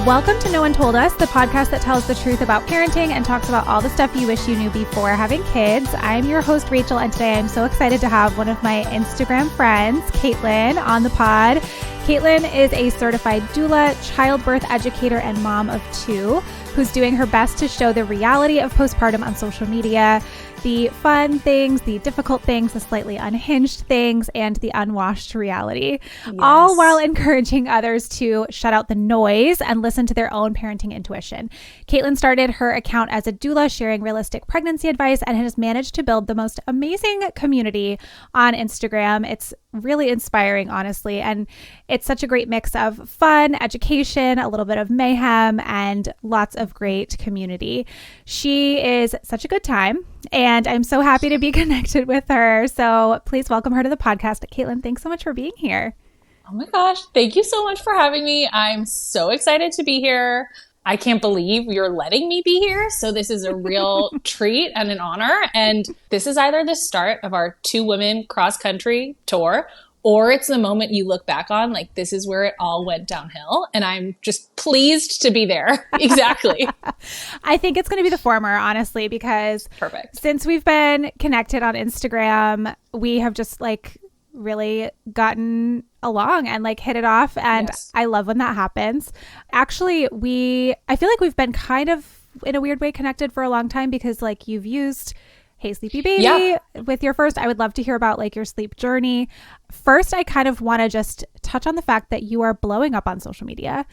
Welcome to No One Told Us, the podcast that tells the truth about parenting and talks about all the stuff you wish you knew before having kids. I'm your host, Rachel, and today I'm so excited to have one of my Instagram friends, Caitlin, on the pod. Caitlin is a certified doula, childbirth educator, and mom of two, who's doing her best to show the reality of postpartum on social media, the fun things, the difficult things, the slightly unhinged things, and the unwashed reality, all while encouraging others to shut out the noise and listen to their own parenting intuition. Caitlin started her account as a doula, sharing realistic pregnancy advice, and has managed to build the most amazing community on Instagram. It's really inspiring, honestly, and it's such a great mix of fun, education, a little bit of mayhem, and lots of great community. She is such a good time, and I'm so happy to be connected with her. So please welcome her to the podcast. Caitlin, thanks so much for being here. Oh my gosh, thank you so much for having me. I'm so excited to be here. I can't believe you're letting me be here. So this is a real treat and an honor. And this is either the start of our two women cross-country tour, or it's the moment you look back on, like, this is where it all went downhill. And I'm just pleased to be there. Exactly. I think it's going to be the former, honestly, because since we've been connected on Instagram, we have just really gotten along and hit it off. And I love when that happens. Actually, I feel like we've been kind of in a weird way connected for a long time because you've used Hey Sleepy Baby with your first. I would love to hear about your sleep journey. First, I kind of want to just touch on the fact that you are blowing up on social media.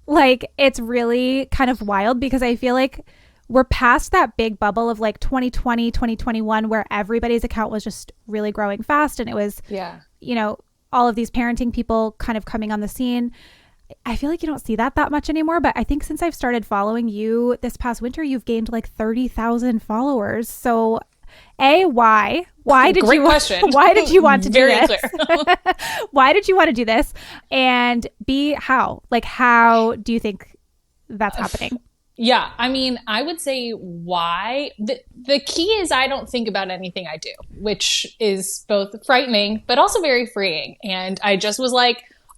It's really kind of wild because I feel like we're past that big bubble of 2020, 2021, where everybody's account was just really growing fast. And it was, all of these parenting people kind of coming on the scene. I feel like you don't see that much anymore. But I think since I've started following you this past winter, you've gained 30,000 followers. So why did Great you question. Why did you want to do Very this? clear. Why did you want to do this? And how? How do you think that's happening? Yeah, I mean, I would say why. The key is I don't think about anything I do, which is both frightening, but also very freeing. And I just was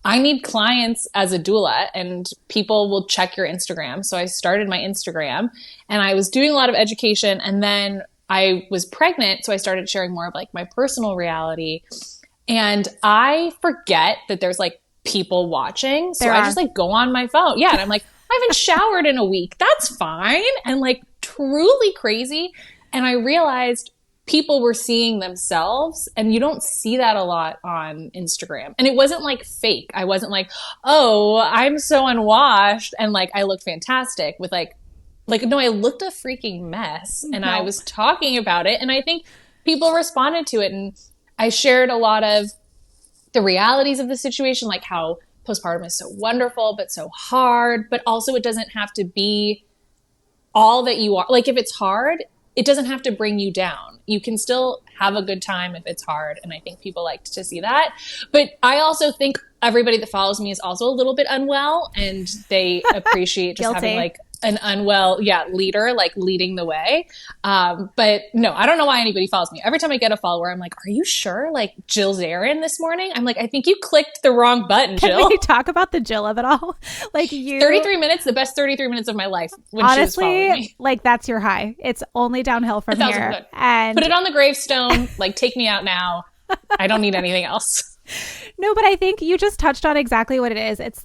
I need clients as a doula, and people will check your Instagram. So I started my Instagram, and I was doing a lot of education, and then I was pregnant. So I started sharing more of my personal reality, and I forget that there's people watching. So I just go on my phone. Yeah. And I'm I haven't showered in a week. That's fine. And truly crazy. And I realized people were seeing themselves, and you don't see that a lot on Instagram. And it wasn't fake. I wasn't oh, I'm so unwashed and I look fantastic with no, I looked a freaking mess, and I was talking about it. And I think people responded to it. And I shared a lot of the realities of the situation, how postpartum is so wonderful, but so hard. But also it doesn't have to be all that you are. If it's hard, it doesn't have to bring you down. You can still have a good time if it's hard. And I think people like to see that. But I also think everybody that follows me is also a little bit unwell, and they appreciate just having an unwell leader leading the way. But no, I don't know why anybody follows me. Every time I get a follower, I'm are you sure? Jill's Aaron this morning? I'm I think you clicked the wrong button, Jill. Can we talk about the Jill of it all? 33 minutes, the best 33 minutes of my life when honestly, she was following me. That's your high. It's only downhill from here. 1,000%. And put it on the gravestone. Take me out now. I don't need anything else. No, but I think you just touched on exactly what it is. It's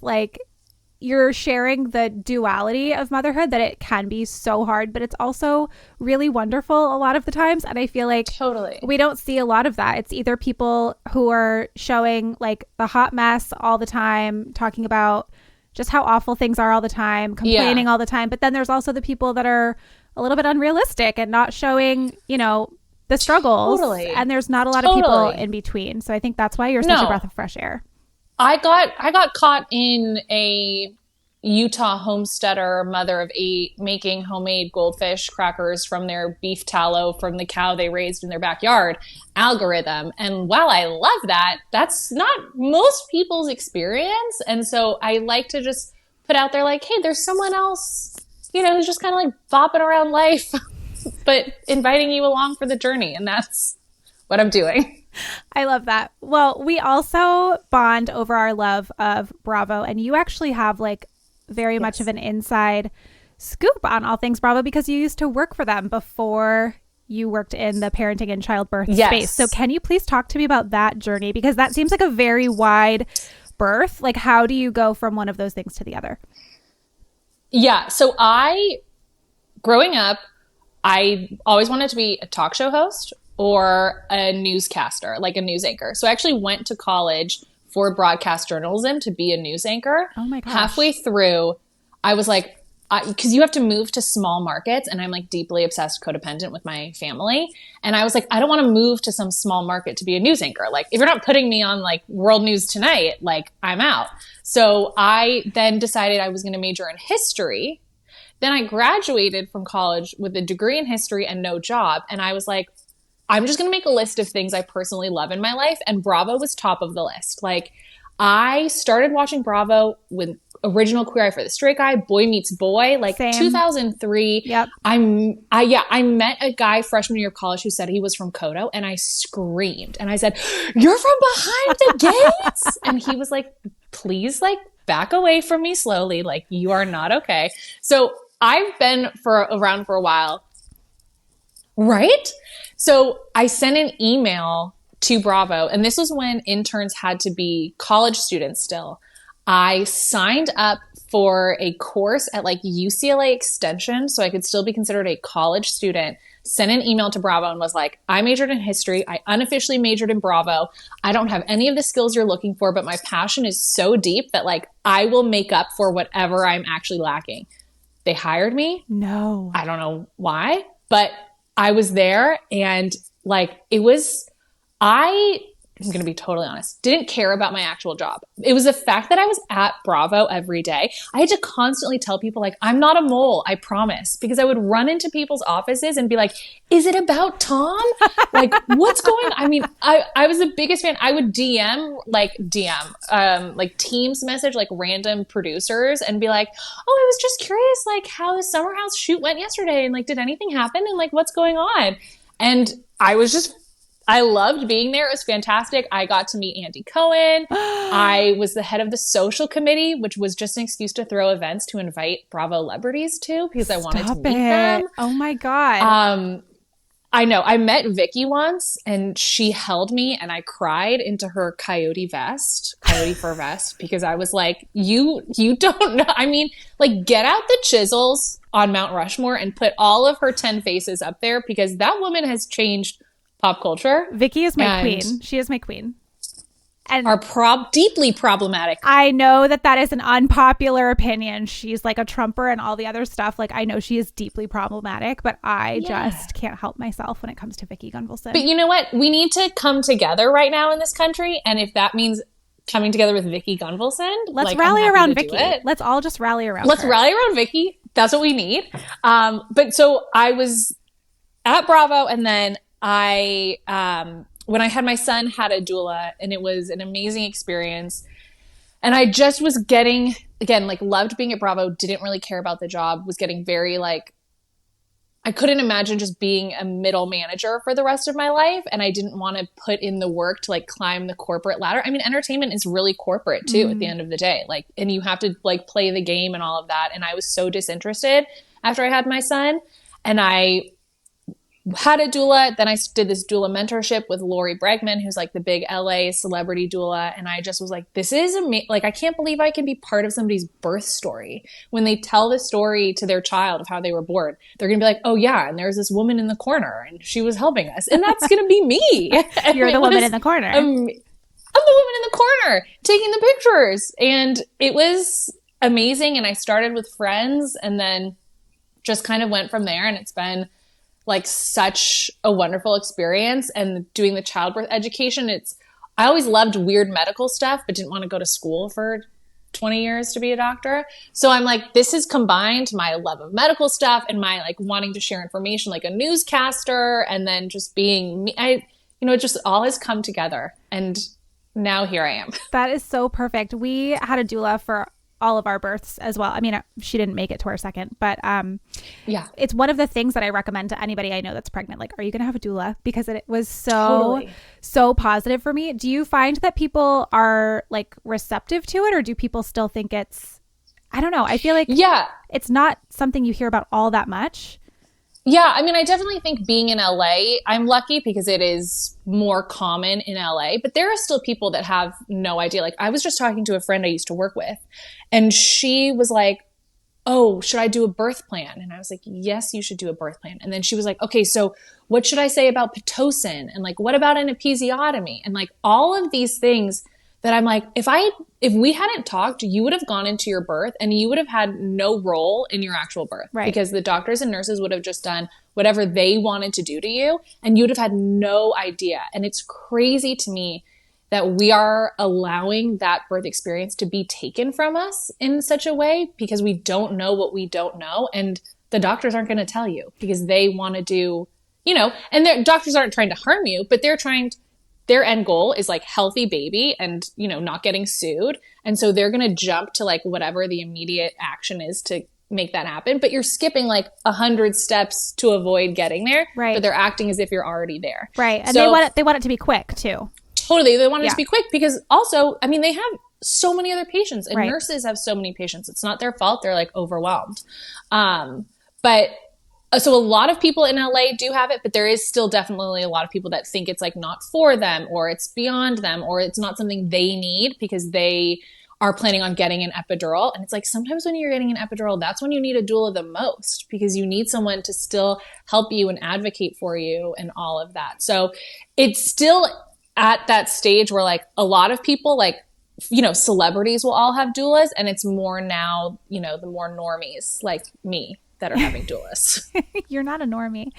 you're sharing the duality of motherhood, that it can be so hard, but it's also really wonderful a lot of the times. And I feel totally we don't see a lot of that. It's either people who are showing the hot mess all the time, talking about just how awful things are all the time, complaining all the time. But then there's also the people that are a little bit unrealistic and not showing, the struggles. Totally. And there's not a lot of people in between. So I think that's why you're such a breath of fresh air. I got caught in a Utah homesteader, mother of 8, making homemade goldfish crackers from their beef tallow from the cow they raised in their backyard algorithm. And while I love that, that's not most people's experience. And so I like to just put out there hey, there's someone else, who's just kind of bopping around life, but inviting you along for the journey. And that's what I'm doing. I love that. Well, we also bond over our love of Bravo, and you actually have very much of an inside scoop on all things Bravo because you used to work for them before you worked in the parenting and childbirth space. So can you please talk to me about that journey? Because that seems like a very wide berth. Like, how do you go from one of those things to the other? Yeah. So growing up, I always wanted to be a talk show host or a newscaster, like a news anchor. So I actually went to college for broadcast journalism to be a news anchor. Oh my gosh. Halfway through, I was like, because you have to move to small markets, and I'm like deeply obsessed, codependent with my family. And I was like, I don't want to move to some small market to be a news anchor. Like, if you're not putting me on like World News Tonight, like I'm out. So I then decided I was going to major in history. Then I graduated from college with a degree in history and no job. And I was like, I'm just going to make a list of things I personally love in my life. And Bravo was top of the list. Like, I started watching Bravo with original Queer Eye for the Straight Guy, Boy Meets Boy, like Same. 2003. Yep. I met a guy freshman year of college who said he was from Kodo, and I screamed. And I said, "You're from behind the gates?" And he was like, "Please, like, back away from me slowly. Like, you are not okay." So I've been around for a while. Right? So I sent an email to Bravo, and this was when interns had to be college students still. I signed up for a course at like UCLA Extension so I could still be considered a college student, sent an email to Bravo and was like, I majored in history. I unofficially majored in Bravo. I don't have any of the skills you're looking for, but my passion is so deep that like I will make up for whatever I'm actually lacking. They hired me. No. I don't know why, but I was there, and like I'm going to be totally honest, didn't care about my actual job. It was the fact that I was at Bravo every day. I had to constantly tell people like, I'm not a mole, I promise. Because I would run into people's offices and be like, is it about Tom? Like, what's going on? I mean, I was the biggest fan. I would like Teams message, like random producers and be like, oh, I was just curious, like how the Summer House shoot went yesterday. And like, did anything happen? And like, what's going on? And I loved being there. It was fantastic. I got to meet Andy Cohen. I was the head of the social committee, which was just an excuse to throw events to invite Bravo celebrities to because I wanted to meet them. Oh my God. I know. I met Vicky once, and she held me, and I cried into her coyote fur vest, because I was like, you don't know. I mean, like, get out the chisels on Mount Rushmore and put all of her 10 faces up there, because that woman has changed pop culture. Vicky is my queen. She is my queen. And are deeply problematic. I know that is an unpopular opinion. She's like a Trumper and all the other stuff. Like, I know she is deeply problematic, but I just can't help myself when it comes to Vicky Gunvalson. But you know what? We need to come together right now in this country. And if that means coming together with Vicky Gunvalson, let's rally around Vicky. Let's all just rally around her. Rally around Vicky. That's what we need. But so I was at Bravo, and then when I had my son, had a doula, and it was an amazing experience. And I just was getting, again, like, loved being at Bravo, didn't really care about the job, was getting very like, I couldn't imagine just being a middle manager for the rest of my life. And I didn't want to put in the work to like climb the corporate ladder. I mean, entertainment is really corporate too, at the end of the day. Like, and you have to like play the game and all of that. And I was so disinterested after I had my son. And I had a doula. Then I did this doula mentorship with Lori Bregman, who's like the big LA celebrity doula. And I just was like, this is amazing. Like, I can't believe I can be part of somebody's birth story. When they tell the story to their child of how they were born, they're going to be like, oh yeah, and there's this woman in the corner and she was helping us. And that's going to be me. You're the woman in the corner. I'm the woman in the corner taking the pictures. And it was amazing. And I started with friends and then just kind of went from there. And it's been like such a wonderful experience. And doing the childbirth education, I always loved weird medical stuff, but didn't want to go to school for 20 years to be a doctor. So I'm like, this has combined my love of medical stuff and my like wanting to share information like a newscaster, and then just being me. It just all has come together. And now here I am. That is so perfect. We had a doula for all of our births as well. I mean, she didn't make it to our second, but yeah, it's one of the things that I recommend to anybody I know that's pregnant. Like, are you going to have a doula? Because it was so positive for me. Do you find that people are like receptive to it, or do people still think it's I don't know. I feel like it's not something you hear about all that much. Yeah, I mean, I definitely think being in LA, I'm lucky because it is more common in LA, but there are still people that have no idea. Like, I was just talking to a friend I used to work with, and she was like, oh, should I do a birth plan? And I was like, yes, you should do a birth plan. And then she was like, okay, so what should I say about Pitocin? And like, what about an episiotomy? And like all of these things that I'm like, if we hadn't talked, you would have gone into your birth and you would have had no role in your actual birth. Right. Because the doctors and nurses would have just done whatever they wanted to do to you, and you would have had no idea. And it's crazy to me that we are allowing that birth experience to be taken from us in such a way because we don't know what we don't know. And the doctors aren't going to tell you because they want to do, and their doctors aren't trying to harm you, but their end goal is like healthy baby and, not getting sued. And so they're going to jump to like whatever the immediate action is to make that happen. But you're skipping like 100 steps to avoid getting there. Right. But they're acting as if you're already there. Right. And so, they want it to be quick too. Totally. They want it to be quick because also, I mean, they have so many other patients and nurses have so many patients. It's not their fault. They're like overwhelmed. So a lot of people in LA do have it, but there is still definitely a lot of people that think it's like not for them or it's beyond them or it's not something they need because they are planning on getting an epidural. And it's like sometimes when you're getting an epidural, that's when you need a doula the most because you need someone to still help you and advocate for you and all of that. So it's still at that stage where like a lot of people like, celebrities will all have doulas and it's more now, the more normies like me that are having doulas. You're not a normie.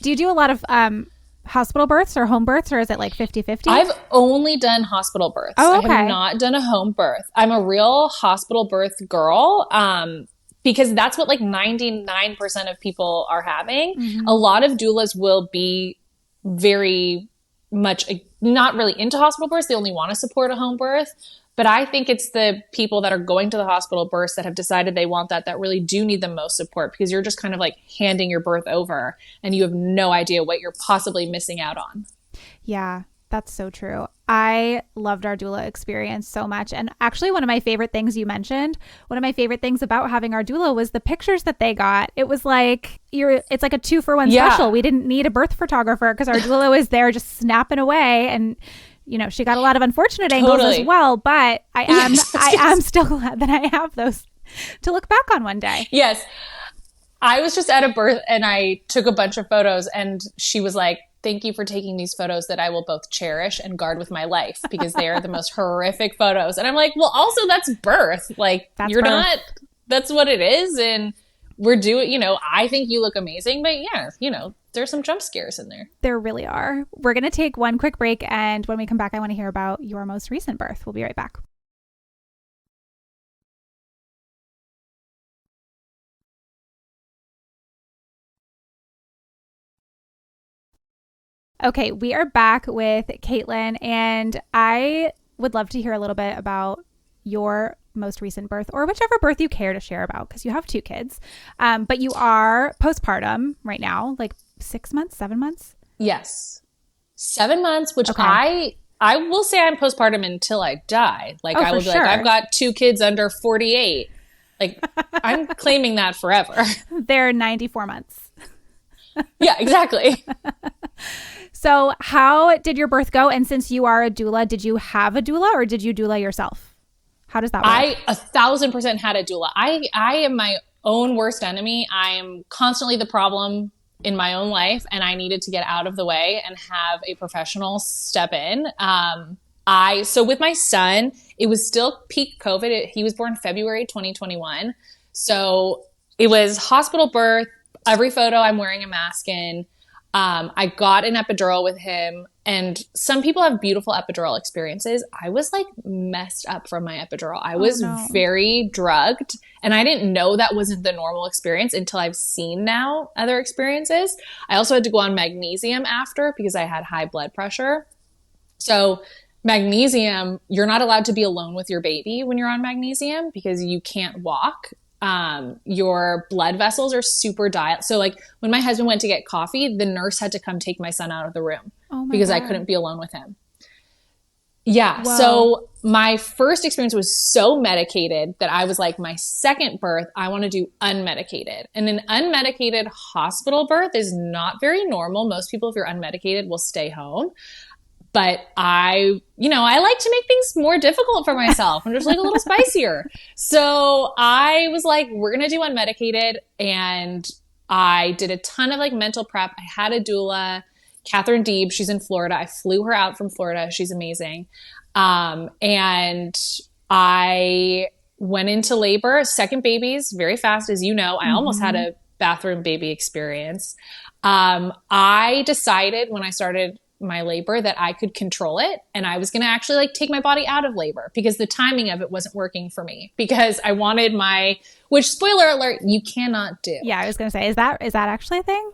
Do you do a lot of hospital births or home births or is it like 50-50? I've only done hospital births. Oh, okay. I have not done a home birth. I'm a real hospital birth girl because that's what like 99% of people are having. Mm-hmm. A lot of doulas will be very much not really into hospital births. They only want to support a home birth. But I think it's the people that are going to the hospital births that have decided they want that really do need the most support because you're just kind of like handing your birth over and you have no idea what you're possibly missing out on. Yeah, that's so true. I loved our doula experience so much. And actually one of my favorite things you mentioned, one of my favorite things about having our doula was the pictures that they got. It was like it's like a 2-for-1 special. We didn't need a birth photographer because our doula was there just snapping away and she got a lot of unfortunate angles as well, but I am still glad that I have those to look back on one day. Yes. I was just at a birth and I took a bunch of photos and she was like, thank you for taking these photos that I will both cherish and guard with my life because they are the most horrific photos. And I'm like, well, also that's birth. Like that's what it is. And we're doing, I think you look amazing, but there's some jump scares in there. There really are. We're going to take one quick break. And when we come back, I want to hear about your most recent birth. We'll be right back. Okay, we are back with Caitlin, and I would love to hear a little bit about your most recent birth or whichever birth you care to share about because you have 2 kids. But you are postpartum right now, like 6 months, 7 months? Yes. 7 months, which I will say I'm postpartum until I die. Like I will be like, I've got 2 kids under 48. Like I'm claiming that forever. They're 94 months. Yeah, exactly. So how did your birth go? And since you are a doula, did you have a doula or did you doula yourself? How does that work? I 1,000% had a doula. I am my own worst enemy. I am constantly the problem in my own life and I needed to get out of the way and have a professional step in. So with my son, it was still peak COVID. He was born February 2021. So it was hospital birth. Every photo I'm wearing a mask in. I got an epidural with him and some people have beautiful epidural experiences. I was like messed up from my epidural. I was very drugged and I didn't know that wasn't the normal experience until I've seen now other experiences. I also had to go on magnesium after because I had high blood pressure. So magnesium, you're not allowed to be alone with your baby when you're on magnesium because you can't walk. Your blood vessels are super dilated. So like when my husband went to get coffee, the nurse had to come take my son out of the room because God. I couldn't be alone with him. Yeah. Whoa. So my first experience was so medicated that I was like, my second birth, I want to do unmedicated. And an unmedicated hospital birth is not very normal. Most people, if you're unmedicated, will stay home. But I like to make things more difficult for myself and just like a little spicier. So I was like, we're going to do unmedicated. And I did a ton of like mental prep. I had a doula, Catherine Deeb. She's in Florida. I flew her out from Florida. She's amazing. And I went into labor, second babies, very fast, as you know. I almost had a bathroom baby experience. I decided when I started my labor that I could control it, and I was going to actually like take my body out of labor because the timing of it wasn't working for me, because I wanted which, spoiler alert, you cannot do. Yeah, I was going to say, is that actually a thing?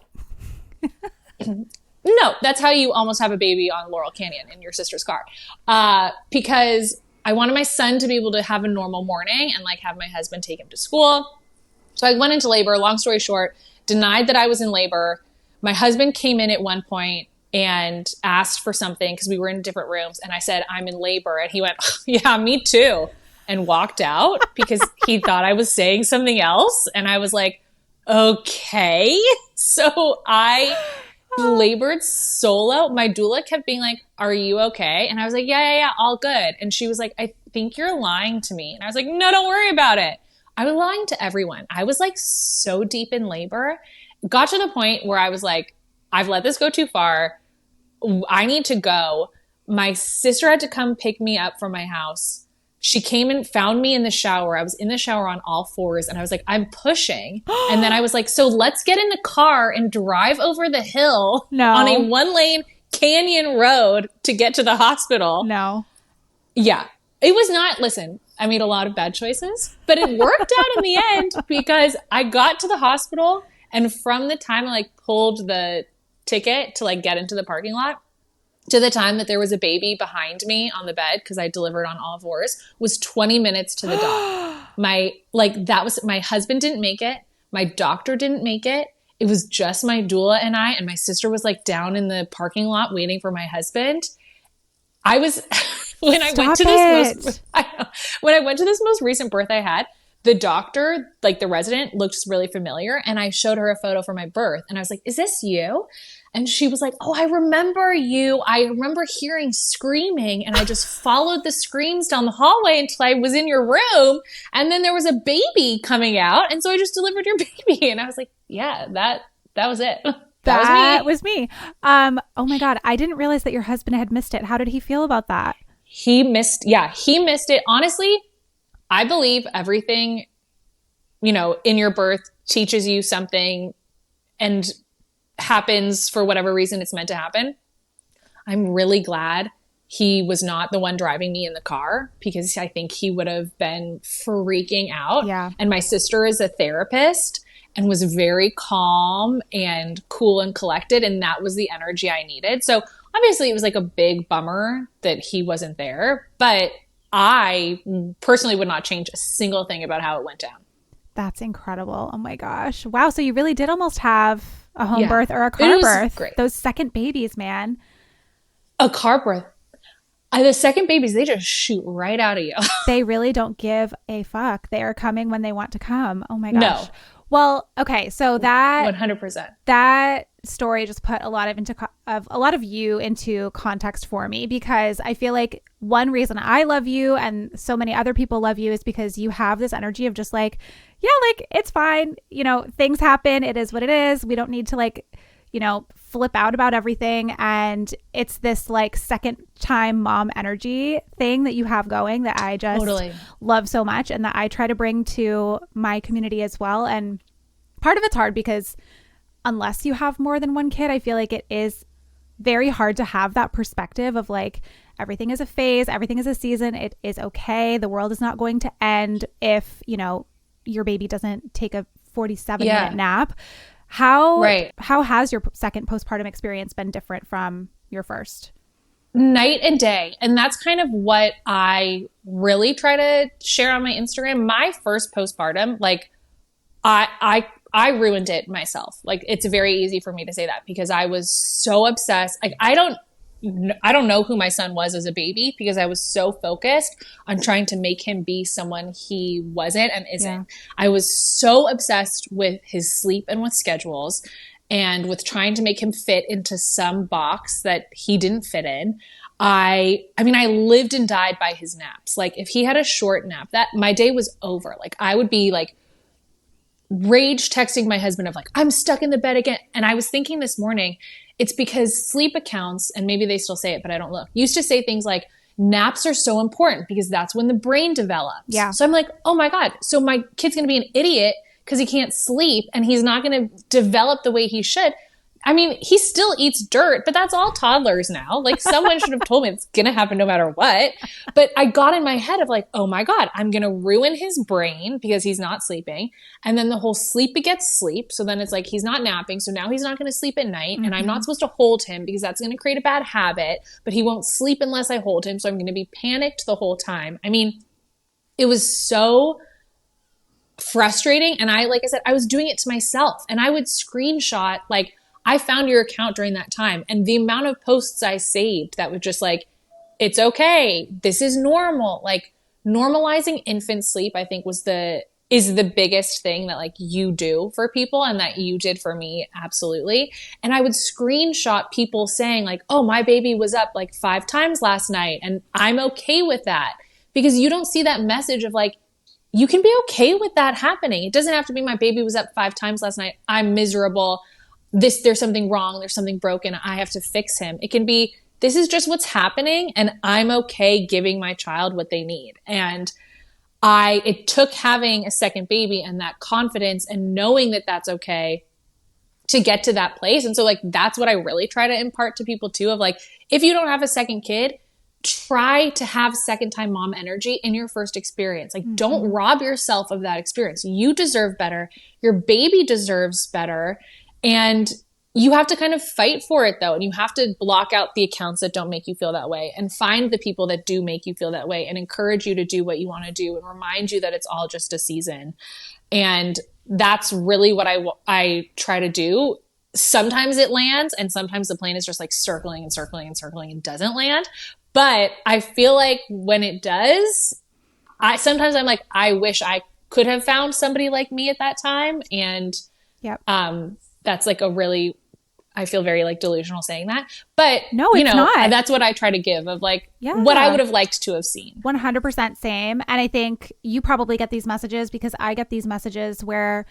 No, that's how you almost have a baby on Laurel Canyon in your sister's car. Because I wanted my son to be able to have a normal morning and like have my husband take him to school. So I went into labor, long story short, denied that I was in labor. My husband came in at one point and asked for something because we were in different rooms. And I said, I'm in labor. And he went, yeah, me too. And walked out because he thought I was saying something else. And I was like, okay. So I labored solo. My doula kept being like, are you okay? And I was like, yeah, all good. And she was like, I think you're lying to me. And I was like, no, don't worry about it. I was lying to everyone. I was like so deep in labor. Got to the point where I was like, I've let this go too far. I need to go. My sister had to come pick me up from my house. She came and found me in the shower. I was in the shower on all fours and I was like, I'm pushing. And then I was like, so let's get in the car and drive over the hill on a 1-lane canyon road to get to the hospital. No. Yeah. It was not, listen, I made a lot of bad choices, but it worked out in the end because I got to the hospital, and from the time I like pulled the ticket to like get into the parking lot to the time that there was a baby behind me on the bed, because I delivered on all fours, was 20 minutes to the dot. My husband didn't make it. My doctor didn't make it. It was just my doula and I, and my sister was like down in the parking lot waiting for my husband. I was when I went to this most recent birth I had, the doctor, like the resident, looked really familiar, and I showed her a photo from my birth, and I was like, is this you? And she was like, oh, I remember you. I remember hearing screaming, and I just followed the screams down the hallway until I was in your room, and then there was a baby coming out, and so I just delivered your baby. And I was like, yeah, that was it. That was me. Oh my God. I didn't realize that your husband had missed it. How did he feel about that? He missed it. Honestly, I believe everything, in your birth teaches you something and happens for whatever reason it's meant to happen. I'm really glad he was not the one driving me in the car, because I think he would have been freaking out. Yeah. And my sister is a therapist and was very calm and cool and collected. And that was the energy I needed. So obviously it was like a big bummer that he wasn't there, but I personally would not change a single thing about how it went down. That's incredible. Oh my gosh. Wow. So you really did almost have a home birth or a car birth. Great. Those second babies, man. A car birth. The second babies, they just shoot right out of you. They really don't give a fuck. They are coming when they want to come. Oh my gosh. No. Well, okay. So that 100%. That story just put a lot of you into context for me, because I feel like one reason I love you and so many other people love you is because you have this energy of just like, yeah, like it's fine. Things happen. It is what it is. We don't need to flip out about everything. And it's this like second time mom energy thing that you have going that I just love so much, and that I try to bring to my community as well. And part of it's hard because unless you have more than one kid, I feel like it is very hard to have that perspective of like, everything is a phase, everything is a season. It is okay. The world is not going to end if, your baby doesn't take a 47-minute nap. How has your second postpartum experience been different from your first? Night and day. And that's kind of what I really try to share on my Instagram. My first postpartum, like I ruined it myself. Like, it's very easy for me to say that because I was so obsessed. Like, I don't I don't know who my son was as a baby because I was so focused on trying to make him be someone he wasn't and isn't. Yeah. I was so obsessed with his sleep and with schedules and with trying to make him fit into some box that he didn't fit in. I mean, I lived and died by his naps. Like if he had a short nap, that my day was over. Like I would be like rage texting my husband of like, I'm stuck in the bed again. And I was thinking this morning, it's because sleep accounts, and maybe they still say it, but I don't look, used to say things like naps are so important because that's when the brain develops. Yeah. So I'm like, oh my God. So my kid's going to be an idiot because he can't sleep and he's not going to develop the way he should. I mean, he still eats dirt, but that's all toddlers now. Like someone should have told me it's going to happen no matter what. But I got in my head of like, oh my God, I'm going to ruin his brain because he's not sleeping. And then the whole sleep begets sleep. So then it's like, he's not napping. So now he's not going to sleep at night. Mm-hmm. And I'm not supposed to hold him because that's going to create a bad habit, but he won't sleep unless I hold him. So I'm going to be panicked the whole time. I mean, it was so frustrating. And like I said, I was doing it to myself and I would screenshot like, I found your account during that time and the amount of posts I saved that were just like, it's okay. This is normal. Like normalizing infant sleep, I think is the biggest thing that like you do for people and that you did for me. Absolutely. And I would screenshot people saying like, oh, my baby was up like 5 times last night and I'm okay with that because you don't see that message of like, you can be okay with that happening. It doesn't have to be my baby was up 5 times last night. I'm miserable. There's something wrong. There's something broken. I have to fix him. It can be, this is just what's happening. And I'm okay giving my child what they need. And it took having a second baby and that confidence and knowing that that's okay to get to that place. And so like, that's what I really try to impart to people too, of like, if you don't have a second kid, try to have second time mom energy in your first experience. Like, don't rob yourself of that experience. You deserve better. Your baby deserves better. And you have to kind of fight for it though. And you have to block out the accounts that don't make you feel that way and find the people that do make you feel that way and encourage you to do what you want to do and remind you that it's all just a season. And that's really what I try to do. Sometimes it lands and sometimes the plane is just like circling and circling and circling and doesn't land. But I feel like when it does, sometimes I'm like, I wish I could have found somebody like me at that time. And yep. That's like I feel very like delusional saying that, but no, it's not. That's what I try to give of like what I would have liked to have seen. 100% same. And I think you probably get these messages because I get these messages where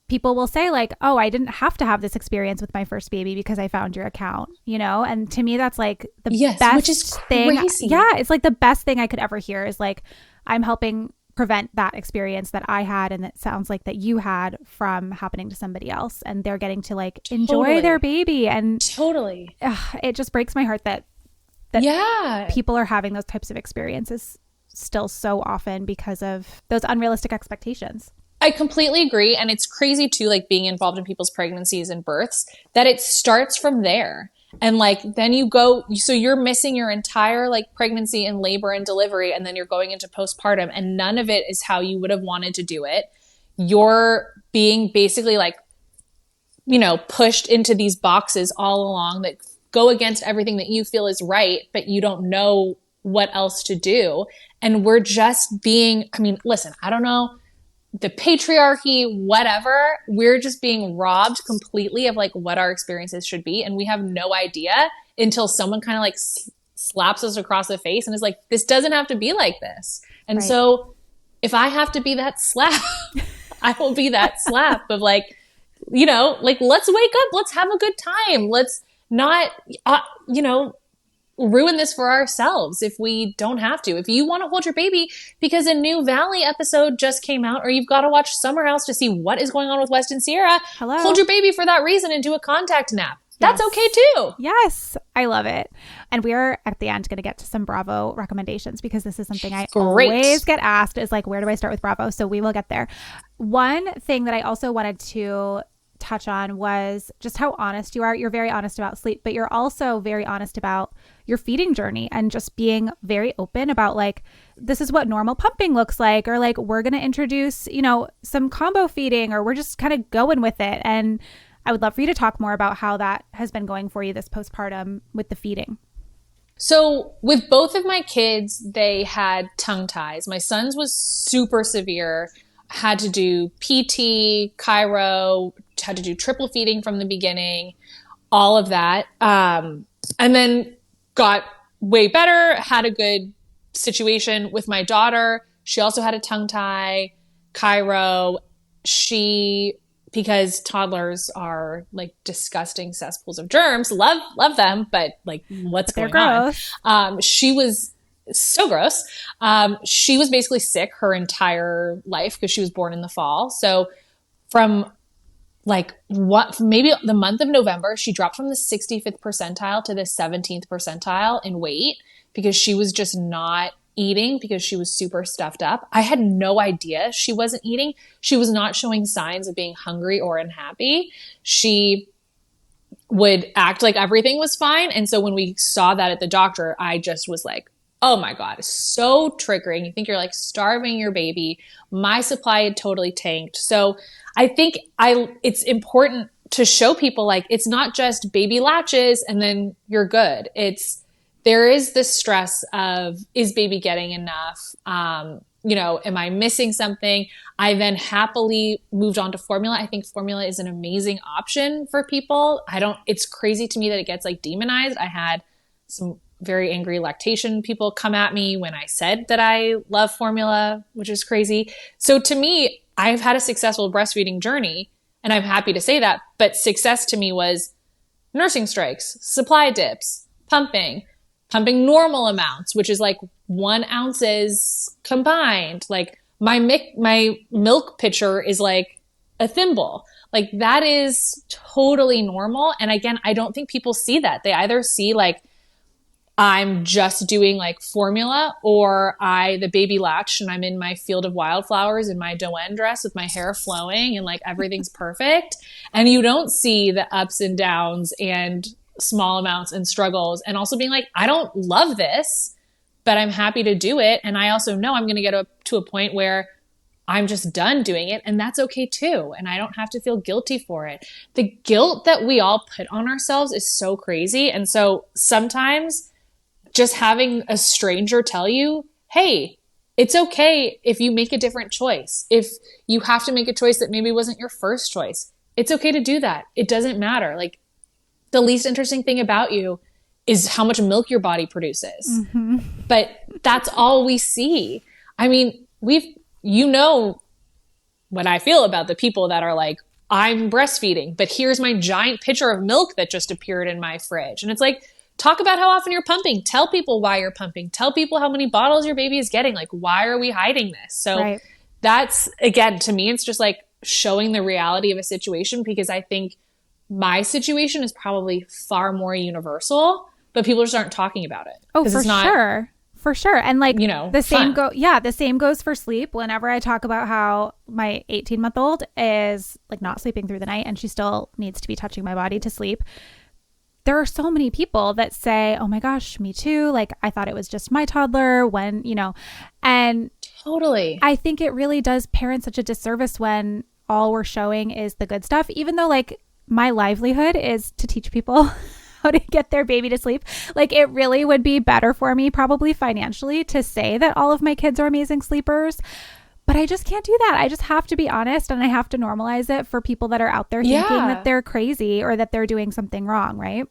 people will say like, oh, I didn't have to have this experience with my first baby because I found your account, And to me, that's like the best which is thing. Crazy. Yeah. It's like the best thing I could ever hear is like, I'm helping prevent that experience that I had and that sounds like that you had from happening to somebody else, and they're getting to like enjoy their baby. And it just breaks my heart that people are having those types of experiences still so often because of those unrealistic expectations. I completely agree. And it's crazy too, like being involved in people's pregnancies and births, that it starts from there. And like, then so you're missing your entire like pregnancy and labor and delivery. And then you're going into postpartum and none of it is how you would have wanted to do it. You're being basically like, pushed into these boxes all along that go against everything that you feel is right, but you don't know what else to do. And we're just listen, I don't know, the patriarchy, whatever, we're just being robbed completely of like what our experiences should be. And we have no idea until someone kind of like slaps us across the face and is like, this doesn't have to be like this. And so if I have to be that slap, I will be that slap of like, like, let's wake up, let's have a good time. Let's not, ruin this for ourselves if we don't have to. If you want to hold your baby because a new Valley episode just came out, or you've got to watch Summer House to see what is going on with West and Sierra, hold your baby for that reason and do a contact nap. That's okay too. Yes, I love it. And we are at the end going to get to some Bravo recommendations because this is something I always get asked is like, where do I start with Bravo? So we will get there. One thing that I also wanted to touch on was just how honest you are. You're very honest about sleep, but you're also very honest about your feeding journey and just being very open about like, this is what normal pumping looks like, or like, we're going to introduce, some combo feeding, or we're just kind of going with it. And I would love for you to talk more about how that has been going for you this postpartum with the feeding. So with both of my kids, they had tongue ties. My son's was super severe, had to do PT, chiro, had to do triple feeding from the beginning, all of that. And then got way better, had a good situation with my daughter. She also had a tongue tie, chiro. Because toddlers are like disgusting cesspools of germs, love them, but like what's going on? She was so gross. She was basically sick her entire life because she was born in the fall. So from maybe the month of November, she dropped from the 65th percentile to the 17th percentile in weight because she was just not eating because she was super stuffed up. I had no idea she wasn't eating. She was not showing signs of being hungry or unhappy. She would act like everything was fine. And so when we saw that at the doctor, I just was like, oh my God, it's so triggering. You think you're like starving your baby. My supply had totally tanked. So I think it's important to show people like, it's not just baby latches and then you're good. There is this stress of, is baby getting enough? Am I missing something? I then happily moved on to formula. I think formula is an amazing option for people. It's crazy to me that it gets like demonized. I had some very angry lactation people come at me when I said that I love formula, which is crazy. So to me, I've had a successful breastfeeding journey and I'm happy to say that, but success to me was nursing strikes, supply dips, pumping normal amounts, which is like 1 ounces combined. Like my milk pitcher is like a thimble. Like that is totally normal. And again, I don't think people see that. They either see like I'm just doing like formula or the baby latch and I'm in my field of wildflowers in my Doen dress with my hair flowing and like everything's perfect. And you don't see the ups and downs and small amounts and struggles and also being like, I don't love this, but I'm happy to do it. And I also know I'm going to get to a point where I'm just done doing it. And that's okay too. And I don't have to feel guilty for it. The guilt that we all put on ourselves is so crazy. And so sometimes just having a stranger tell you, hey, it's okay if you make a different choice. If you have to make a choice that maybe wasn't your first choice, it's okay to do that. It doesn't matter. Like, the least interesting thing about you is how much milk your body produces. Mm-hmm. But that's all we see. I mean, what I feel about the people that are like, I'm breastfeeding, but here's my giant pitcher of milk that just appeared in my fridge. And it's like, talk about how often you're pumping. Tell people why you're pumping. Tell people how many bottles your baby is getting. Like, why are we hiding this? So That's, again, to me, it's just like showing the reality of a situation because I think my situation is probably far more universal, but people just aren't talking about it. Oh, for sure. And like, the same goes for sleep. Whenever I talk about how my 18-month-old is like not sleeping through the night and she still needs to be touching my body to sleep, there are so many people that say, oh my gosh, me too. Like, I thought it was just my toddler and totally. I think it really does parents such a disservice when all we're showing is the good stuff, even though like my livelihood is to teach people how to get their baby to sleep. Like, it really would be better for me probably financially to say that all of my kids are amazing sleepers, but I just can't do that. I just have to be honest and I have to normalize it for people that are out there thinking that they're crazy or that they're doing something wrong, right?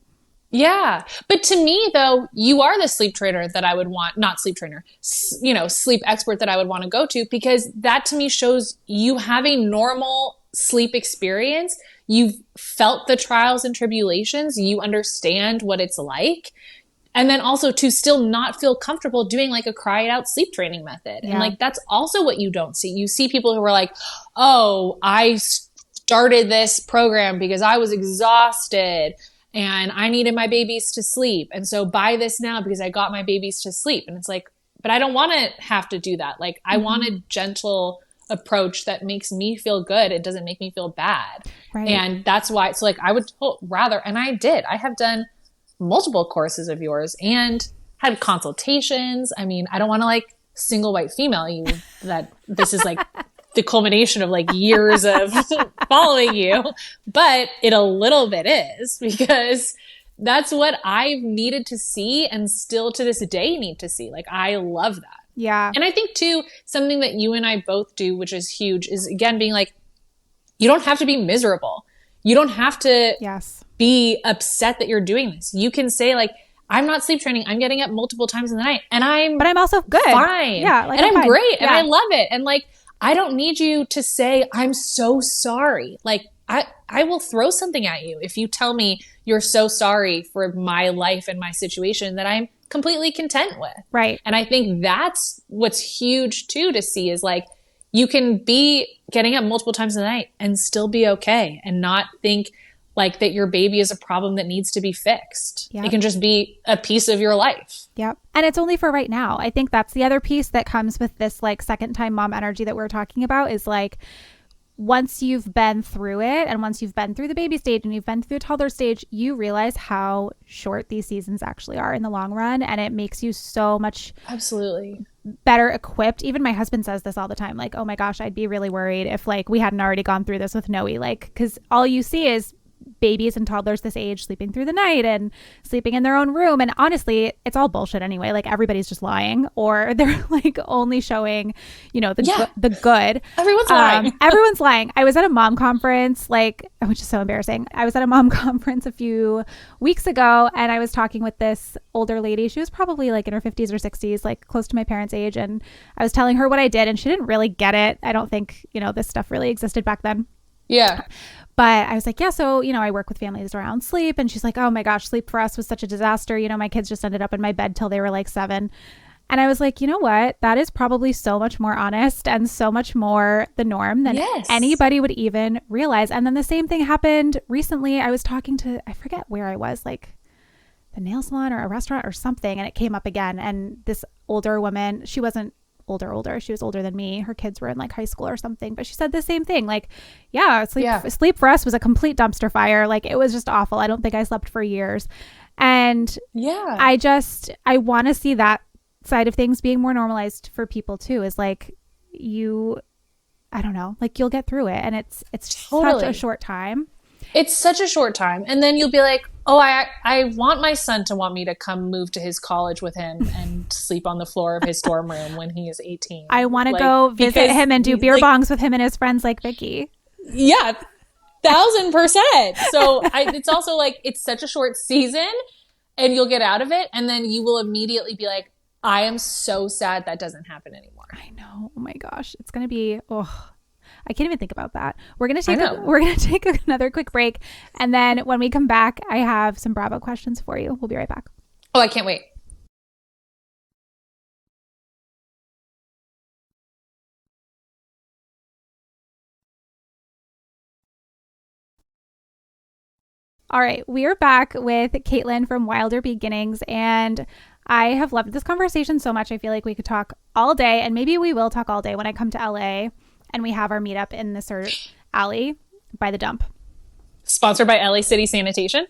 Yeah. But to me, though, you are the sleep trainer that I would want, not sleep trainer, sleep expert that I would want to go to, because that to me shows you have a normal sleep experience. You've felt the trials and tribulations. You understand what it's like. And then also to still not feel comfortable doing like a cry it out sleep training method. Yeah. And like, that's also what you don't see. You see people who are like, oh, I started this program because I was exhausted and I needed my babies to sleep. And so buy this now because I got my babies to sleep. And it's like, but I don't want to have to do that. Like, I want a gentle approach that makes me feel good. It doesn't make me feel bad. Right. And that's why, so like, I would rather, and I have done multiple courses of yours and had consultations. I mean, I don't want to like single white female you that this is like the culmination of like years of following you, but it a little bit is, because that's what I've needed to see and still to this day need to see. Like, I love that. Yeah. And I think too, something that you and I both do, which is huge, is again, being like, you don't have to be miserable. You don't have to be upset that you're doing this. You can say like, I'm not sleep training. I'm getting up multiple times in the night and but I'm also good. Fine. Yeah. Like, and I'm fine. Great. And I love it. And like, I don't need you to say, I'm so sorry. Like, I will throw something at you if you tell me you're so sorry for my life and my situation that I'm completely content with. Right. And I think that's what's huge too to see is like, you can be getting up multiple times in the night and still be okay and not think like that your baby is a problem that needs to be fixed. Yep. It can just be a piece of your life. Yep. And it's only for right now. I think that's the other piece that comes with this like second time mom energy that we're talking about is like, once you've been through it and once you've been through the baby stage and you've been through the toddler stage, you realize how short these seasons actually are in the long run. And it makes you so much better equipped. Even my husband says this all the time. Like, oh my gosh, I'd be really worried if like we hadn't already gone through this with Noe. Like, because all you see is babies and toddlers this age sleeping through the night and sleeping in their own room. And honestly, it's all bullshit anyway. Like everybody's just lying or they're like only showing, you know, the good. Everyone's lying. Everyone's lying. I was at a mom conference, like, which is so embarrassing. I was at a mom conference a few weeks ago and I was talking with this older lady. She was probably like in her 50s or 60s, like close to my parents' age. And I was telling her what I did and she didn't really get it. I don't think, you know, this stuff really existed back then. Yeah. But I was like, yeah, so, you know, I work with families around sleep. And she's like, oh my gosh, sleep for us was such a disaster. You know, my kids just ended up in my bed till they were like 7. And I was like, you know what? That is probably so much more honest and so much more the norm than anybody would even realize. And then the same thing happened recently. I was talking to, I forget where I was, like the nail salon or a restaurant or something. And it came up again. And this older woman, she wasn't older. She was older than me. Her kids were in like high school or something, but she said the same thing. Like, sleep for us was a complete dumpster fire. Like it was just awful. I don't think I slept for years. And I want to see that side of things being more normalized for people too, is like I don't know, like you'll get through it. And it's such a short time. It's such a short time. And then you'll be like, oh, I want my son to want me to come move to his college with him and sleep on the floor of his dorm room when he is 18. I want to go visit him and do beer bongs with him and his friends like Vicky. Yeah, 1,000%. So it's also like, it's such a short season and you'll get out of it. And then you will immediately be like, I am so sad that doesn't happen anymore. I know. Oh my gosh. It's going to be, I can't even think about that. We're going to take another quick break. And then when we come back, I have some Bravo questions for you. We'll be right back. Oh, I can't wait. All right. We are back with Caitlin from Wilder Beginnings. And I have loved this conversation so much. I feel like we could talk all day, and maybe we will talk all day when I come to LA. And we have our meetup in the Sur Alley by the dump. Sponsored by LA City Sanitation.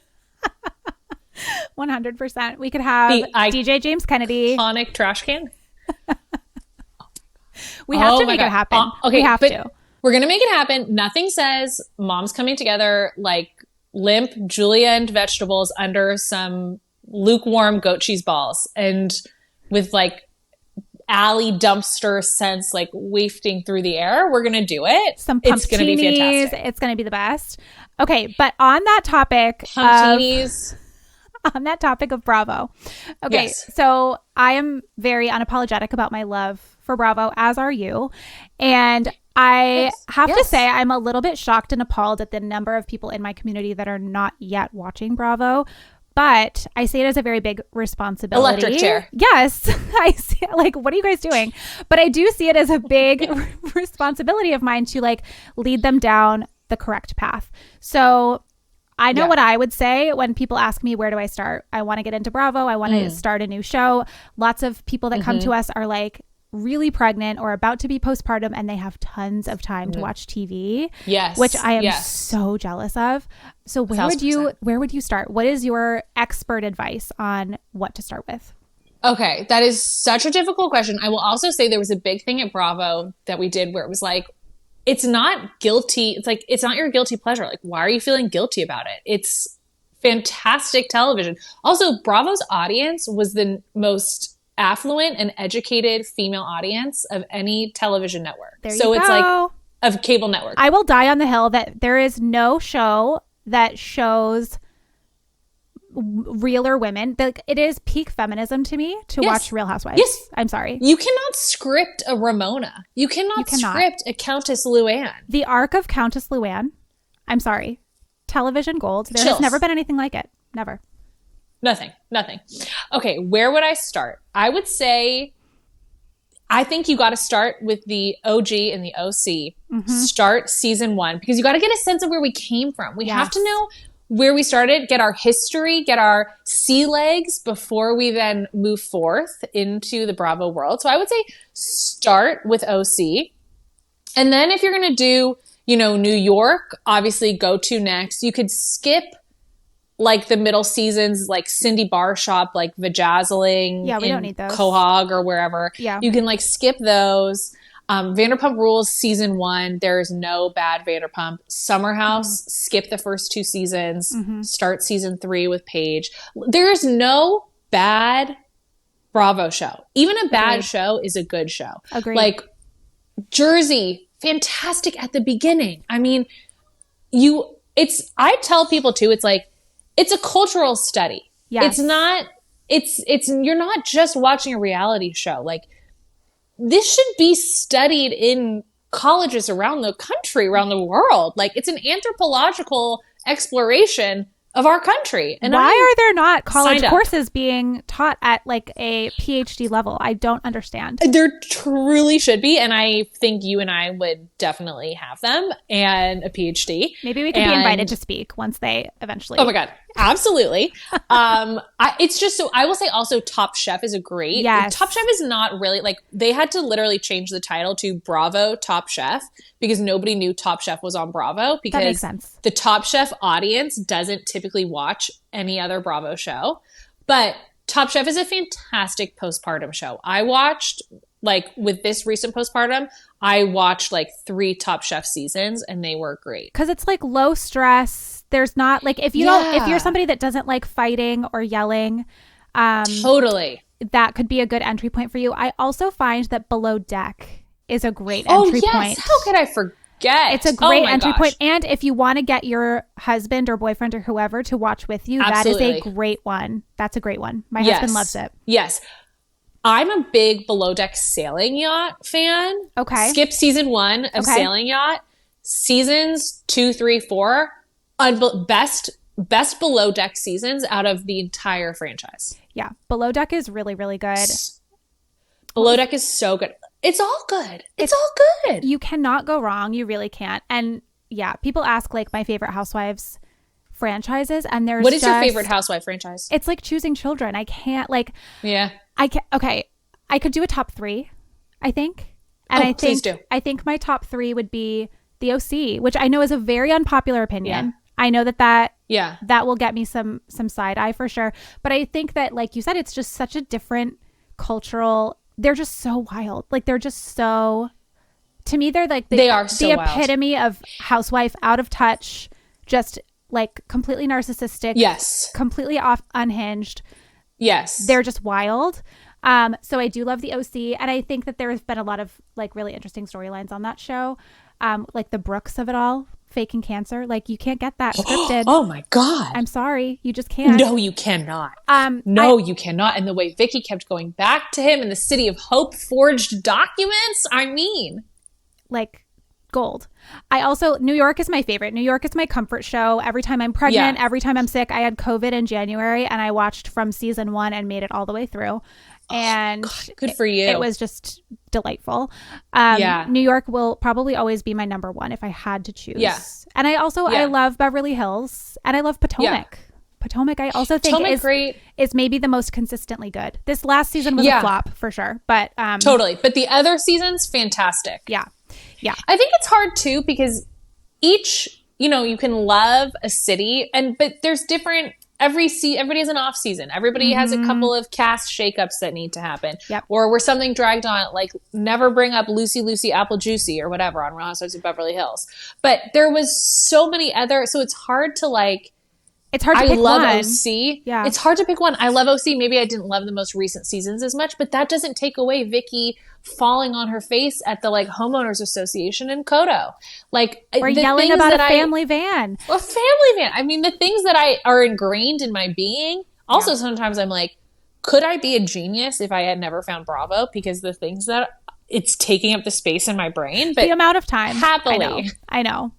100%. We could have DJ James Kennedy. Iconic trash can. We have to make it happen. Okay, we have to. We're going to make it happen. Nothing says moms coming together like limp julienne vegetables under some lukewarm goat cheese balls and with like alley dumpster scents like wafting through the air. We're gonna do it. It's gonna be fantastic. It's gonna be the best. Okay, but on that topic of Bravo. Okay, so I am very unapologetic about my love for Bravo, as are you. And I have to say I'm a little bit shocked and appalled at the number of people in my community that are not yet watching Bravo. But I say it as a very big responsibility. Electric chair. Yes. I see it like, what are you guys doing? But I do see it as a big responsibility of mine to like lead them down the correct path. So I know what I would say when people ask me, where do I start? I want to get into Bravo. I want to start a new show. Lots of people that come to us are like really pregnant or about to be postpartum and they have tons of time to watch TV. Yes. Which I am so jealous of. So where would you start? What is your expert advice on what to start with? Okay, that is such a difficult question. I will also say there was a big thing at Bravo that we did where it was like, it's not guilty. It's like, it's not your guilty pleasure. Like, why are you feeling guilty about it? It's fantastic television. Also, Bravo's audience was the most affluent and educated female audience of any television network. So it's like of cable network. I will die on the hill that there is no show that shows realer women. Like, it is peak feminism to me to watch Real Housewives. Yes. I'm sorry. You cannot script a Ramona. You cannot script a Countess Luann. The arc of Countess Luann. I'm sorry. Television gold. There has never been anything like it. Never. Nothing. Okay, where would I start? I would say, I think you got to start with the OG and the OC. Start season 1 because you got to get a sense of where we came from. We have to know where we started, get our history, get our sea legs before we then move forth into the Bravo world. So I would say start with OC. And then if you're going to do, New York, obviously go to next. You could skip like the middle seasons, like Cindy Barshop, like Vajazzling. Yeah, we don't need those. Quahog or wherever. Yeah. You can like skip those. Vanderpump Rules season 1, there is no bad Vanderpump. Summer House, skip the first 2 seasons. Start season 3 with Paige. There is no bad Bravo show. Even a bad show is a good show. Agreed. Like Jersey, fantastic at the beginning. I mean, I tell people too, it's like, it's a cultural study. Yes. You're not just watching a reality show. Like, this should be studied in colleges around the country, around the world. Like, it's an anthropological exploration of our country. And why are there not college courses being taught at like a PhD level? I don't understand. There truly should be. And I think you and I would definitely have them and a PhD. Maybe we could be invited to speak once they eventually. Oh my God. Absolutely. It's just so I will say also Top Chef is a great. Yes. Top Chef is not really like they had to literally change the title to Bravo Top Chef because nobody knew Top Chef was on Bravo because that makes sense. The Top Chef audience doesn't typically watch any other Bravo show. But Top Chef is a fantastic postpartum show. I watched like with this recent postpartum, I watched like 3 Top Chef seasons and they were great. Because it's like low stress. There's not like if you're somebody that doesn't like fighting or yelling, totally, that could be a good entry point for you. I also find that Below Deck is a great entry point. How could I forget? It's a great entry point. And if you want to get your husband or boyfriend or whoever to watch with you, Absolutely. That is a great one. That's a great one. My husband loves it. Yes. I'm a big Below Deck Sailing Yacht fan. Okay. Skip season 1 of Sailing Yacht. Seasons 2, 3, 4. Best Below Deck seasons out of the entire franchise. Yeah. Below Deck is really, really good. Below Deck is so good. It's all good. It's all good. You cannot go wrong. You really can't. And yeah, people ask like my favorite Housewives franchises and there's What is your favorite Housewife franchise? It's like Choosing Children. I can't like. Yeah. Okay. I could do a top 3, I think. And please do. I think my top 3 would be the OC, which I know is a very unpopular opinion. Yeah. I know that will get me some side eye for sure. But I think that, like you said, it's just such a different cultural. They're just so wild. Like they're just so. To me, they're like they are so the wild. epitome of housewife, out of touch, just like completely narcissistic. Yes. Completely unhinged. Yes. They're just wild. So I do love the OC, and I think that there's been a lot of like really interesting storylines on that show, like the Brooks of it all. Faking cancer, like you can't get that scripted. Oh my God. I'm sorry, you just can't. No, you cannot. You cannot. And the way Vicky kept going back to him in the City of Hope forged documents, I mean, like gold. I also, New York is my favorite. New York is my comfort show. Every time I'm pregnant, every time I'm sick. I had COVID in January and I watched from season 1 and made it all the way through. And good for you. It was just delightful. New York will probably always be my number 1 if I had to choose. Yeah. And I also, I love Beverly Hills and I love Potomac. Yeah. Potomac, I also think is maybe the most consistently good. This last season was a flop for sure, but totally. But the other seasons, fantastic. Yeah. Yeah. I think it's hard too because each, you can love a city but there's different. Everybody has an off season. Everybody has a couple of cast shakeups that need to happen. Yep. Or where something dragged on, like never bring up Lucy Apple Juicy or whatever on Real Housewives of Beverly Hills. But there was so many other, so it's hard to like It's hard to I pick love one. OC. Yeah. It's hard to pick one. I love OC. Maybe I didn't love the most recent seasons as much, but that doesn't take away Vicky falling on her face at the like homeowners association in Kodo. Like, or yelling about a family van. A family van. I mean, the things that are ingrained in my being. Also, sometimes I'm like, could I be a genius if I had never found Bravo? Because the things that it's taking up the space in my brain, but the amount of time. Happily. I know.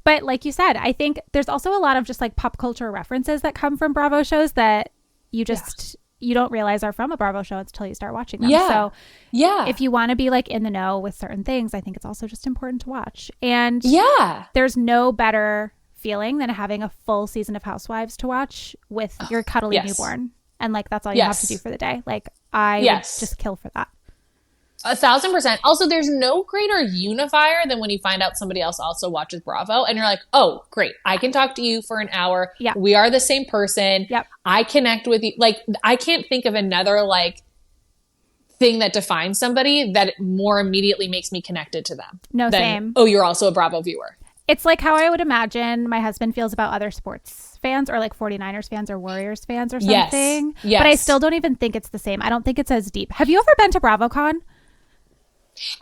But like you said, I think there's also a lot of just like pop culture references that come from Bravo shows that you just, you don't realize are from a Bravo show until you start watching them. Yeah. So if you want to be like in the know with certain things, I think it's also just important to watch. And there's no better feeling than having a full season of Housewives to watch with your cuddly newborn. And like, that's all you have to do for the day. Like I would just kill for that. 1,000%. Also, there's no greater unifier than when you find out somebody else also watches Bravo and you're like, oh, great. I can talk to you for an hour. Yep. We are the same person. Yep. I connect with you. Like, I can't think of another like thing that defines somebody that more immediately makes me connected to them. No, same. Oh, you're also a Bravo viewer. It's like how I would imagine my husband feels about other sports fans or like 49ers fans or Warriors fans or something. Yes. But I still don't even think it's the same. I don't think it's as deep. Have you ever been to BravoCon?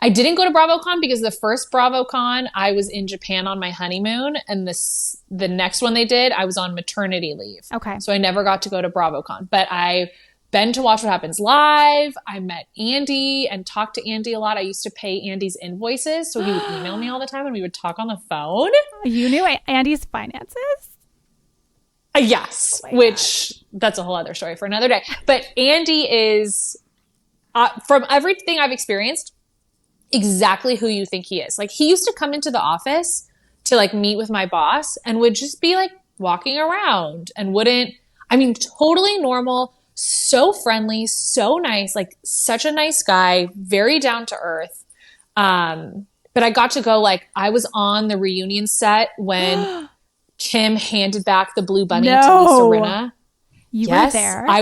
I didn't go to BravoCon because the first BravoCon I was in Japan on my honeymoon, and the next one they did I was on maternity leave. Okay. So I never got to go to BravoCon, but I've been to Watch What Happens Live. I met Andy and talked to Andy a lot. I used to pay Andy's invoices, so he would email me all the time and we would talk on the phone. You knew Andy's finances? Yes, which that's a whole other story for another day. But Andy is, from everything I've experienced, exactly who you think he is. Like, he used to come into the office to like meet with my boss and would just be like walking around and totally normal, so friendly, so nice, like such a nice guy, very down to earth. But I got to go, like, I was on the reunion set when Kim handed back the blue bunny to Lisa Rinna. You were there? I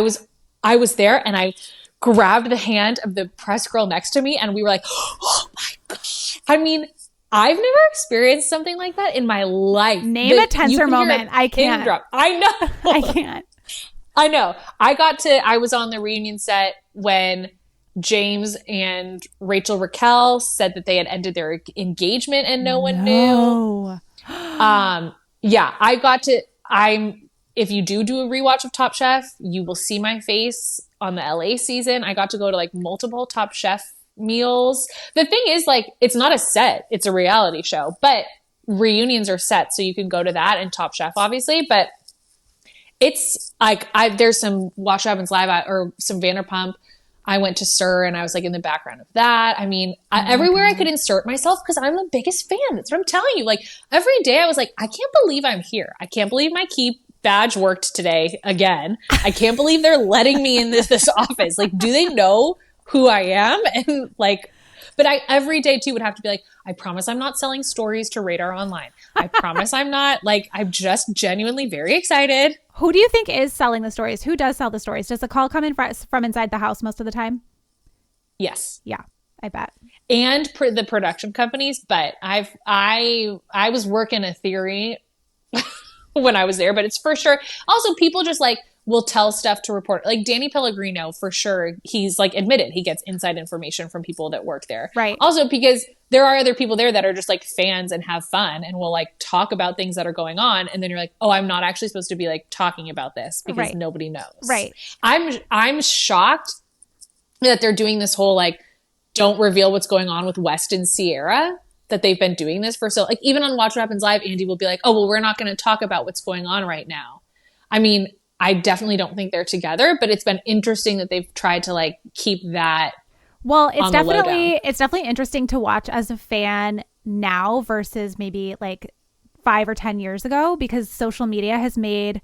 was there, and I grabbed the hand of the press girl next to me, and we were like, oh my God. I mean, I've never experienced something like that in my life. Name a tenser moment. I can't. I know. I can't. I know. I was on the reunion set when James and Rachel Raquel said that they had ended their engagement and no one knew. If you do a rewatch of Top Chef, you will see my face on the LA season. I got to go to like multiple Top Chef meals. The thing is, like, it's not a set, it's a reality show, but reunions are set, so you can go to that and Top Chef, obviously. But it's like, there's some Watch What Happens Live or some Vanderpump. I went to SUR and I was like in the background of that. I mean, everywhere I could insert myself because I'm the biggest fan. That's what I'm telling you. Like, every day I was like, I can't believe I'm here. I can't believe my key badge worked today again. I can't believe they're letting me in this office. Like, do they know who I am? And like, but I every day too would have to be like, I promise I'm not selling stories to Radar Online. I promise I'm not. Like, I'm just genuinely very excited. Who do you think is selling the stories? Who does sell the stories? Does the call come in from inside the house most of the time? Yes. Yeah, I bet. And the production companies. But I was working a theory when I was there, but it's for sure. Also, people just like will tell stuff to report. Like Danny Pellegrino, for sure, he's like admitted he gets inside information from people that work there. Right. Also, because there are other people there that are just like fans and have fun and will like talk about things that are going on. And then you're like, oh, I'm not actually supposed to be like talking about this because nobody knows. Right. I'm shocked that they're doing this whole like, don't reveal what's going on with West and Sierra, that they've been doing this for so, like, even on Watch What Happens Live, Andy will be like, oh, well, we're not going to talk about what's going on right now. I mean, I definitely don't think they're together, but it's been interesting that they've tried to like keep that. Well, it's definitely interesting to watch as a fan now versus maybe like 5 or 10 years ago, because social media has made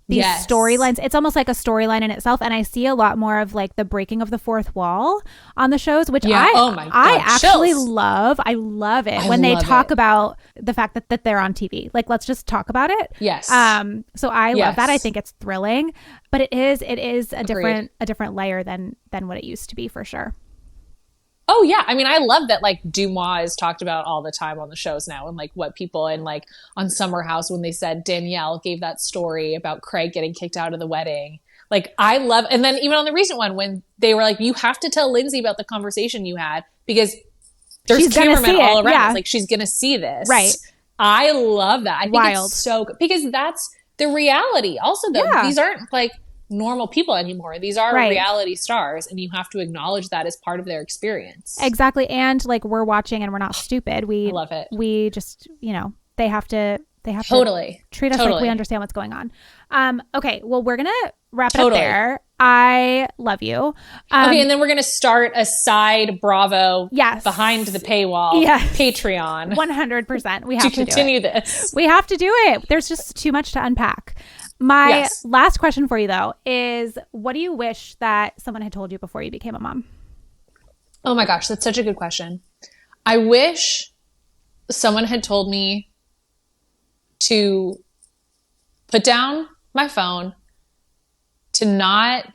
these storylines. It's almost like a storyline in itself. And I see a lot more of like the breaking of the fourth wall on the shows, which I actually love. I love it when they talk about the fact that they're on TV. Like, let's just talk about it. Yes. So I love that. I think it's thrilling, but it is a different layer than what it used to be, for sure. Oh yeah. I mean, I love that like Dumas is talked about all the time on the shows now, and like what people, and like on Summer House when they said Danielle gave that story about Craig getting kicked out of the wedding. Like I love, and then even on the recent one when they were like, you have to tell Lindsay about the conversation you had because there's cameramen all around. Yeah. Like she's going to see this. Right. I love that. I think it's so good because that's the reality. Also though, these aren't like normal people anymore. These are reality stars, and you have to acknowledge that as part of their experience. Exactly. And like we're watching and we're not stupid. I love it. We just, they have to treat us like we understand what's going on. Okay. Well, we're going to wrap it up there. I love you. Okay. And then we're going to start a side Bravo behind the paywall Patreon. 100%. We have to continue this. We have to do it. There's just too much to unpack. My last question for you, though, is what do you wish that someone had told you before you became a mom? Oh my gosh, that's such a good question. I wish someone had told me to put down my phone, to not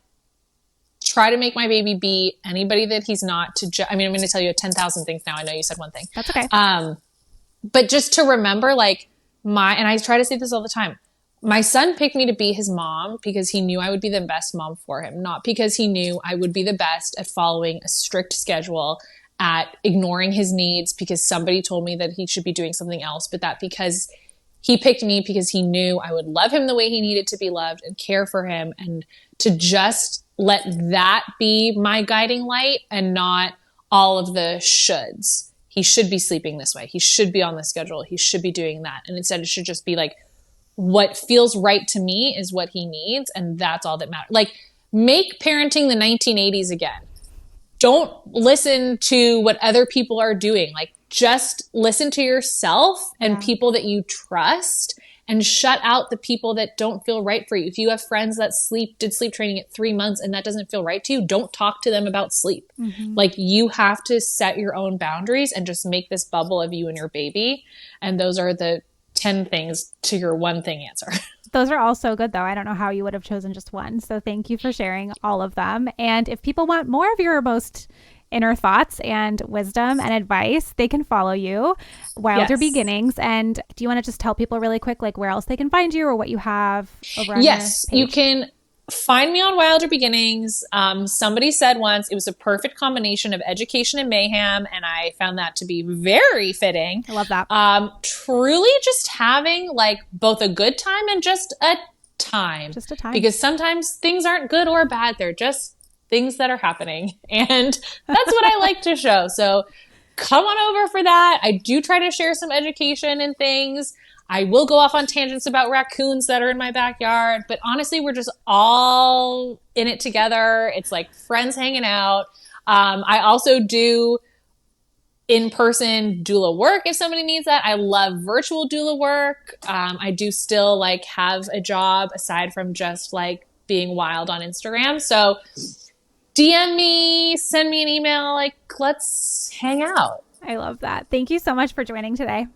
try to make my baby be anybody that he's not. I mean, I'm going to tell you 10,000 things now. I know you said one thing. That's okay. But just to remember, like, and I try to say this all the time, my son picked me to be his mom because he knew I would be the best mom for him, not because he knew I would be the best at following a strict schedule, at ignoring his needs because somebody told me that he should be doing something else, but that because he picked me because he knew I would love him the way he needed to be loved and care for him, and to just let that be my guiding light and not all of the shoulds. He should be sleeping this way. He should be on the schedule. He should be doing that. And instead it should just be like, what feels right to me is what he needs. And that's all that matters. Like, make parenting the 1980s again. Don't listen to what other people are doing. Like, just listen to yourself and people that you trust, and shut out the people that don't feel right for you. If you have friends that did sleep training at 3 months and that doesn't feel right to you, don't talk to them about sleep. Mm-hmm. Like, you have to set your own boundaries and just make this bubble of you and your baby. And those are the 10 things to your one thing answer. Those are all so good, though. I don't know how you would have chosen just one. So thank you for sharing all of them. And if people want more of your most inner thoughts and wisdom and advice, they can follow you, Wilder Beginnings. And do you want to just tell people really quick, like, where else they can find you or what you have over on your page? You can find me on Wilder Beginnings. Somebody said once it was a perfect combination of education and mayhem, and I found that to be very fitting. I love that. Truly just having like both a good time and just a time. Just a time. Because sometimes things aren't good or bad. They're just things that are happening. And that's what I like to show. So come on over for that. I do try to share some education and things. I will go off on tangents about raccoons that are in my backyard, but honestly, we're just all in it together. It's like friends hanging out. I also do in-person doula work if somebody needs that. I love virtual doula work. I do still like have a job aside from just like being wild on Instagram. So DM me, send me an email, like, let's hang out. I love that. Thank you so much for joining today.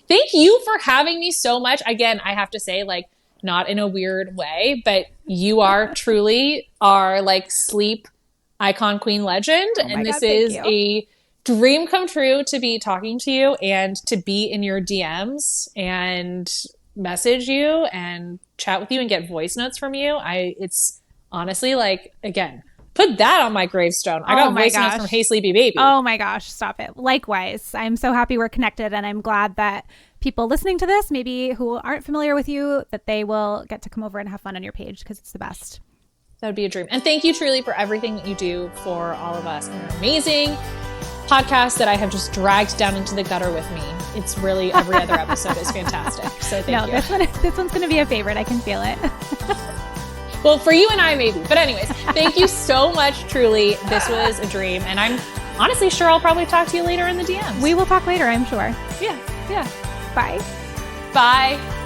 Thank you for having me so much. Again, I have to say, like, not in a weird way, but you are truly our like sleep icon, queen, legend. And this is a dream come true to be talking to you and to be in your DMs and message you and chat with you and get voice notes from you. It's honestly like, again, put that on my gravestone. I got voice notes from Hey Sleepy Baby. Oh my gosh, stop it. Likewise. I'm so happy we're connected, and I'm glad that people listening to this, maybe who aren't familiar with you, that they will get to come over and have fun on your page because it's the best. That would be a dream. And thank you truly for everything that you do for all of us. An amazing podcast that I have just dragged down into the gutter with me. It's really, every other episode is fantastic. So thank you. This one's going to be a favorite. I can feel it. Well, for you and I, maybe. But anyways, thank you so much, truly. This was a dream. And I'm honestly sure I'll probably talk to you later in the DMs. We will talk later, I'm sure. Yeah. Bye. Bye.